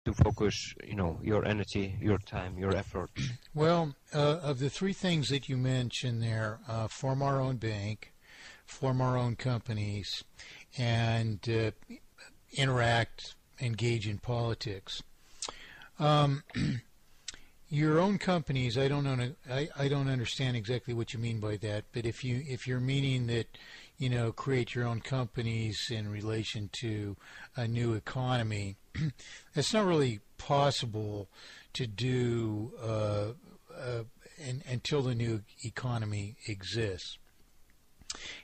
to focus, your energy, your time, your effort? Well, of the three things that you mentioned there, form our own bank, form our own companies, and engage in politics. Your own companies, I don't understand exactly what you mean by that. But if you're meaning that, create your own companies in relation to a new economy, it's not really possible to do until the new economy exists.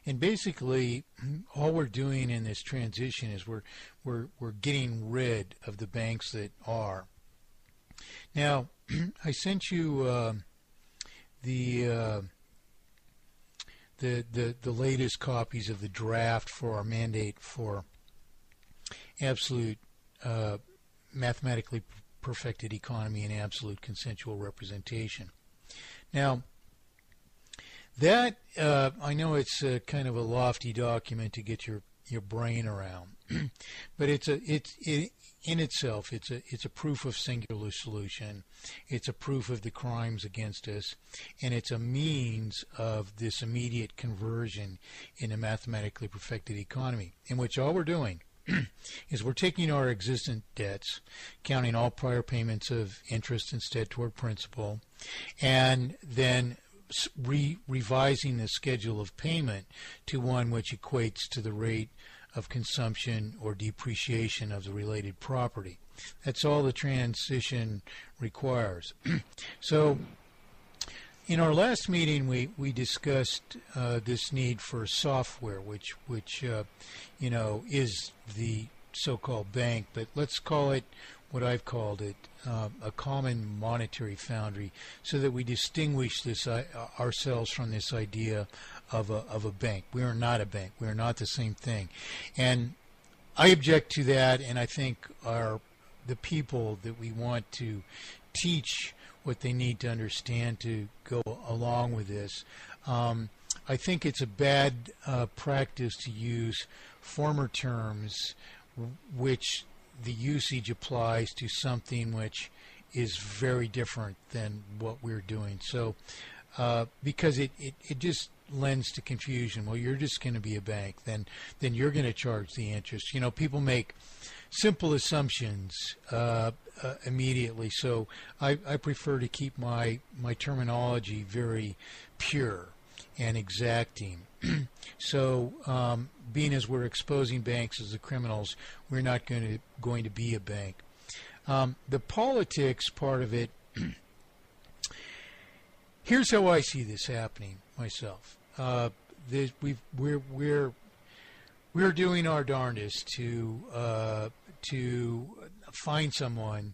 And basically, all we're doing in this transition is we're getting rid of the banks that are. Now, I sent you the latest copies of the draft for our mandate for absolute mathematically perfected economy and absolute consensual representation. Now, that I know it's kind of a lofty document to get your brain around, but it's in itself it's a proof of singular solution. It's a proof of the crimes against us, and it's a means of this immediate conversion in a mathematically perfected economy, in which all we're doing is we're taking our existent debts, counting all prior payments of interest instead toward principal, and then revising the schedule of payment to one which equates to the rate of consumption or depreciation of the related property. That's all the transition requires. So in our last meeting we discussed this need for software, which is the so-called bank, but let's call it what I've called it, a common monetary foundry, so that we distinguish this ourselves from this idea of a bank. We are not a bank. We are not the same thing. And I object to that, and I think the people that we want to teach what they need to understand to go along with this. I think it's a bad practice to use former terms which the usage applies to something which is very different than what we're doing. So because it just lends to confusion. Well, you're just going to be a bank, then you're going to charge the interest. People make simple assumptions immediately, so I prefer to keep my terminology very pure and exacting. So being as we're exposing banks as the criminals, we're not going to be a bank. The politics part of it, here's how I see this happening myself. We're doing our darndest to find someone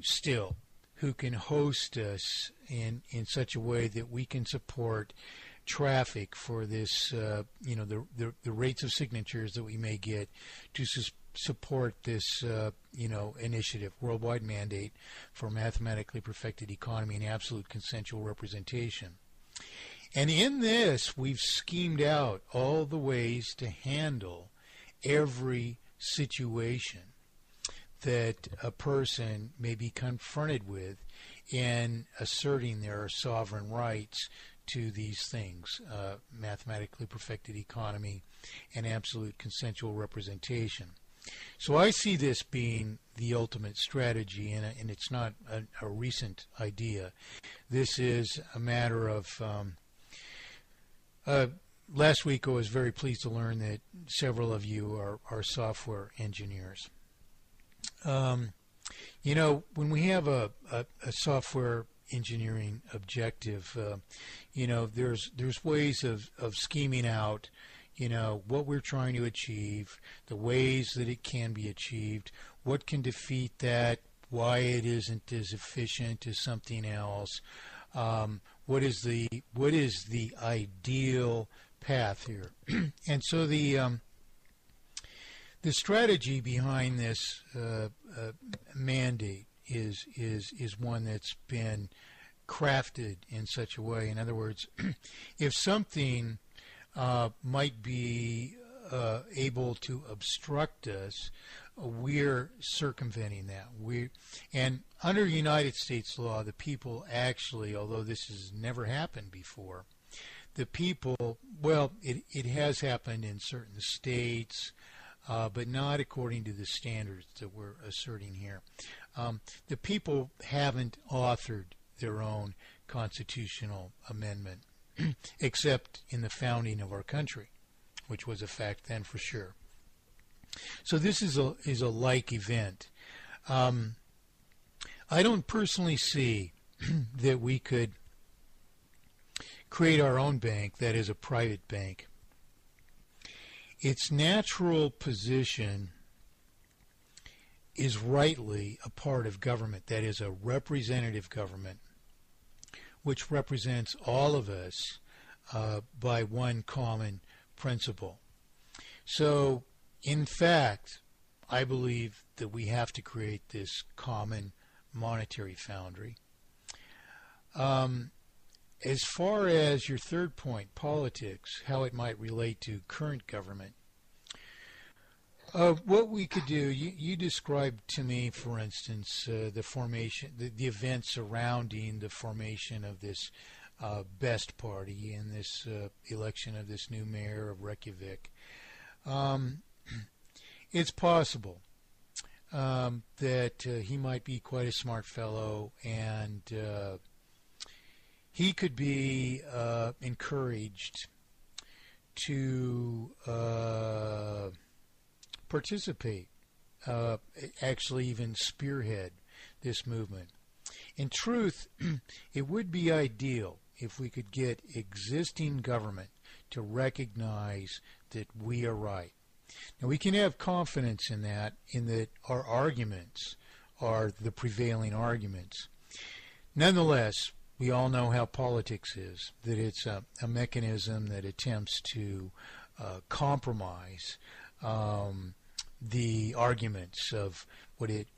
still who can host us in such a way that we can support traffic for this, the rates of signatures that we may get to support this, initiative, worldwide mandate for mathematically perfected economy and absolute consensual representation. And in this, we've schemed out all the ways to handle every situation that a person may be confronted with in asserting their sovereign rights to these things, mathematically perfected economy and absolute consensual representation. So I see this being the ultimate strategy, and it's not a recent idea. This is a matter of last week I was very pleased to learn that several of you are software engineers. When we have a software engineering objective, there's ways of scheming out, what we're trying to achieve, the ways that it can be achieved, what can defeat that, why it isn't as efficient as something else, what is the ideal path here. And so the strategy behind this mandate is one that's been crafted in such a way. In other words, if something might be able to obstruct us we're circumventing that. And under United States law, the people actually, although this has never happened before, the people, well, it has happened in certain states, but not according to the standards that we're asserting here. The people haven't authored their own constitutional amendment, except in the founding of our country, which was a fact then for sure. So this is a like event. I don't personally see that we could create our own bank, that is a private bank. Its natural position is rightly a part of government, that is a representative government, which represents all of us by one common principle. So, in fact, I believe that we have to create this common monetary foundry. As far as your third point, politics, how it might relate to current government, what we could do, you described to me, for instance, the formation, the events surrounding the formation of this Best Party and this election of this new mayor of Reykjavik. It's possible that he might be quite a smart fellow, and he could be encouraged to participate, actually even spearhead this movement. In truth, it would be ideal if we could get existing government to recognize that we are right. Now, we can have confidence in that our arguments are the prevailing arguments. Nonetheless, we all know how politics is, that it's a mechanism that attempts to compromise the arguments of what it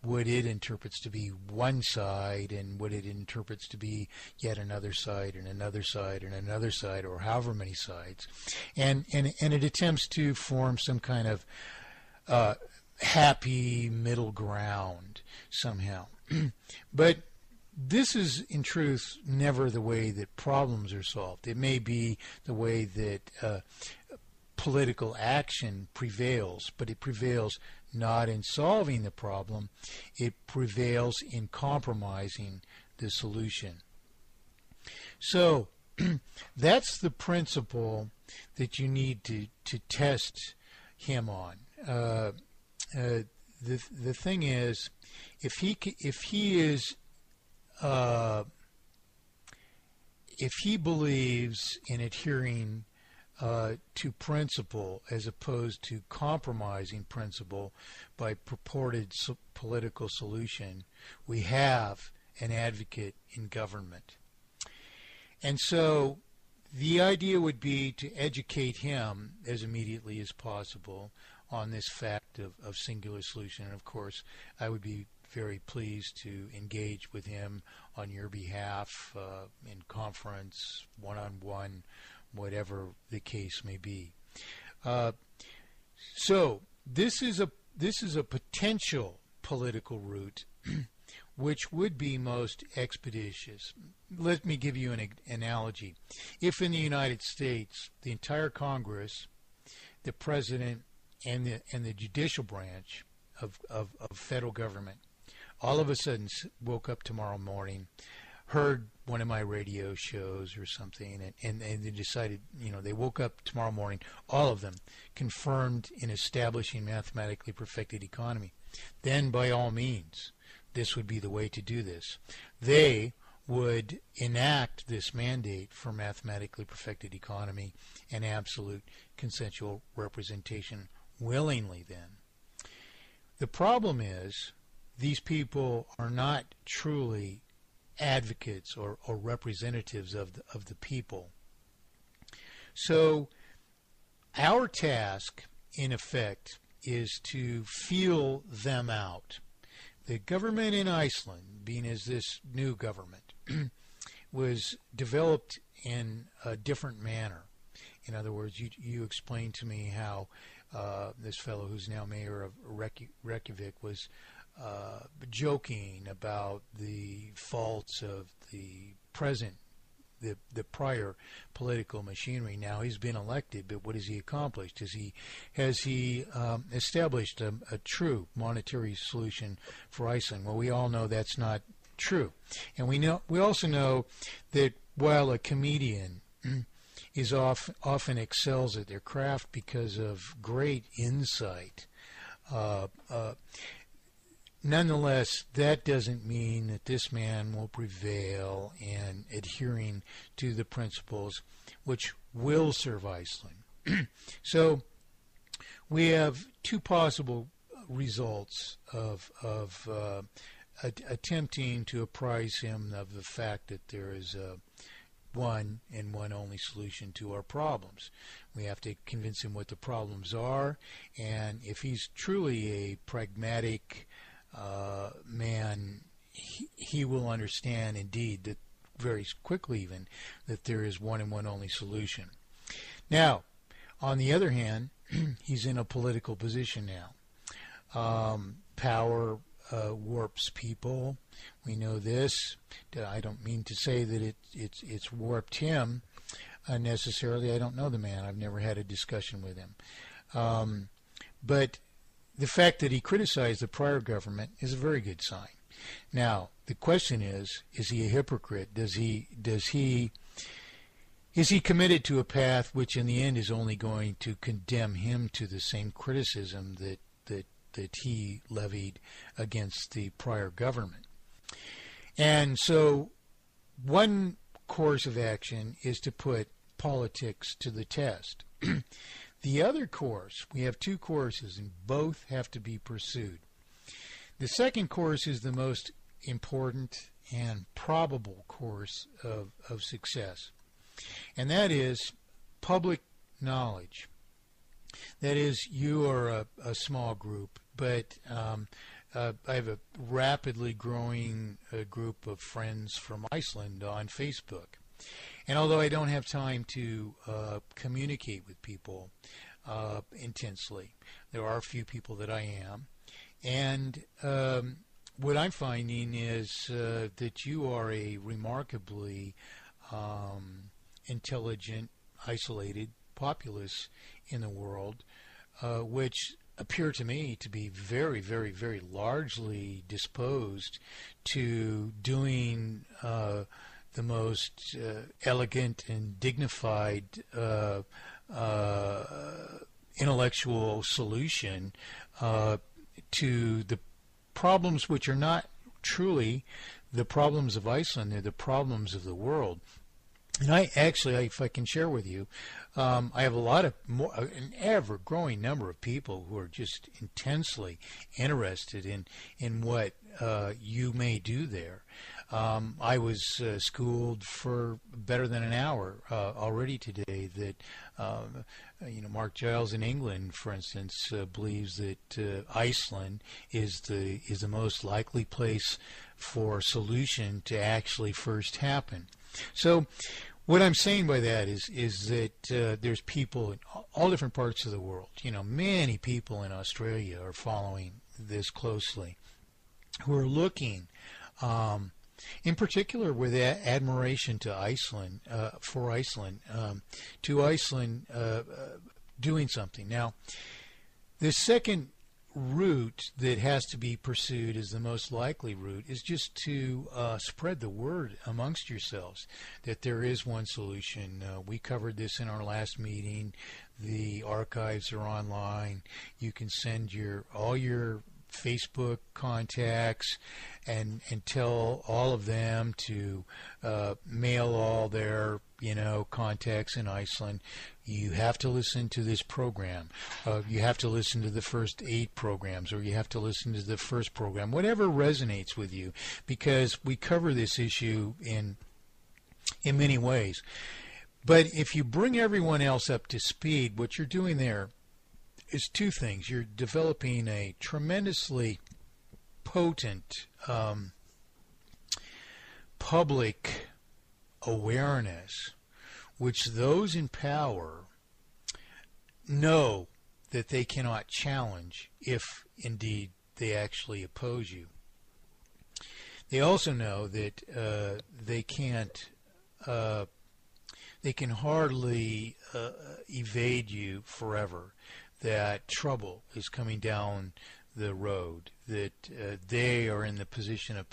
interprets to be one side and what it interprets to be yet another side and another side and another side, or however many sides, and it attempts to form some kind of happy middle ground somehow. But this is, in truth, never the way that problems are solved. It may be the way that political action prevails, but it prevails not in solving the problem, it prevails in compromising the solution. So that's the principle that you need to test him on. The thing is, if he believes in adhering to principle as opposed to compromising principle by purported political solution, we have an advocate in government. And so the idea would be to educate him as immediately as possible on this fact of singular solution. And of course, I would be very pleased to engage with him on your behalf in conference, one-on-one, whatever the case may be. So this is a potential political route which would be most expeditious. Let me give you an analogy. If in the United States the entire Congress, the President, and the judicial branch of federal government all of a sudden woke up tomorrow morning, heard one of my radio shows or something, and they decided, they woke up tomorrow morning, all of them confirmed in establishing mathematically perfected economy, then by all means, this would be the way to do this. They would enact this mandate for mathematically perfected economy and absolute consensual representation willingly then. The problem is these people are not truly advocates or representatives of the people. So our task, in effect, is to feel them out. The government in Iceland, being as this new government, was developed in a different manner. In other words, you explained to me how this fellow who's now mayor of Reykjavik, was joking about the faults of the present, the prior political machinery. Now he's been elected, but what has he accomplished? Has he established a true monetary solution for Iceland? Well, we all know that's not true, and we also know that while a comedian is often excels at their craft because of great insight, nonetheless, that doesn't mean that this man will prevail in adhering to the principles which will serve Iceland. So we have two possible results of attempting to apprise him of the fact that there is one and one only solution to our problems. We have to convince him what the problems are, and if he's truly a pragmatic man, he will understand indeed that very quickly even that there is one and one only solution. Now, on the other hand, he's in a political position now. Power warps people. We know this. I don't mean to say that it's warped him necessarily. I don't know the man. I've never had a discussion with him. But the fact that he criticized the prior government is a very good sign. Now, the question is he a hypocrite? Is he committed to a path which in the end is only going to condemn him to the same criticism that he levied against the prior government? And so one course of action is to put politics to the test. The other course, we have two courses, and both have to be pursued. The second course is the most important and probable course of success, and that is public knowledge. That is, you are a small group, but I have a rapidly growing group of friends from Iceland on Facebook. And although I don't have time to communicate with people intensely, there are a few people that I am. And what I'm finding is that you are a remarkably intelligent, isolated populace in the world, which appear to me to be very, very, very largely disposed to doing the most elegant and dignified intellectual solution to the problems which are not truly the problems of Iceland, they're the problems of the world. And I actually, if I can share with you, I have an ever-growing number of people who are just intensely interested in what you may do there. I was schooled for better than an hour already today that Mark Giles in England, for instance, believes that Iceland is the most likely place for a solution to actually first happen. So what I'm saying by that is that there's people in all different parts of the world. Many people in Australia are following this closely, who are looking, in particular with admiration to Iceland, for Iceland, to Iceland doing something. Now, the second route that has to be pursued is the most likely route, is just to spread the word amongst yourselves that there is one solution. We covered this in our last meeting. The archives are online. You can send all your Facebook contacts and tell all of them to mail all their contacts in Iceland. You have to listen to this program. You have to listen to the first 8 programs, or you have to listen to the first program, whatever resonates with you, because we cover this issue in many ways. But if you bring everyone else up to speed, what you're doing there is two things. You're developing a tremendously potent public awareness, which those in power know that they cannot challenge if indeed they actually oppose you. They also know that they can hardly evade you forever, that trouble is coming down the road, that they are in the position of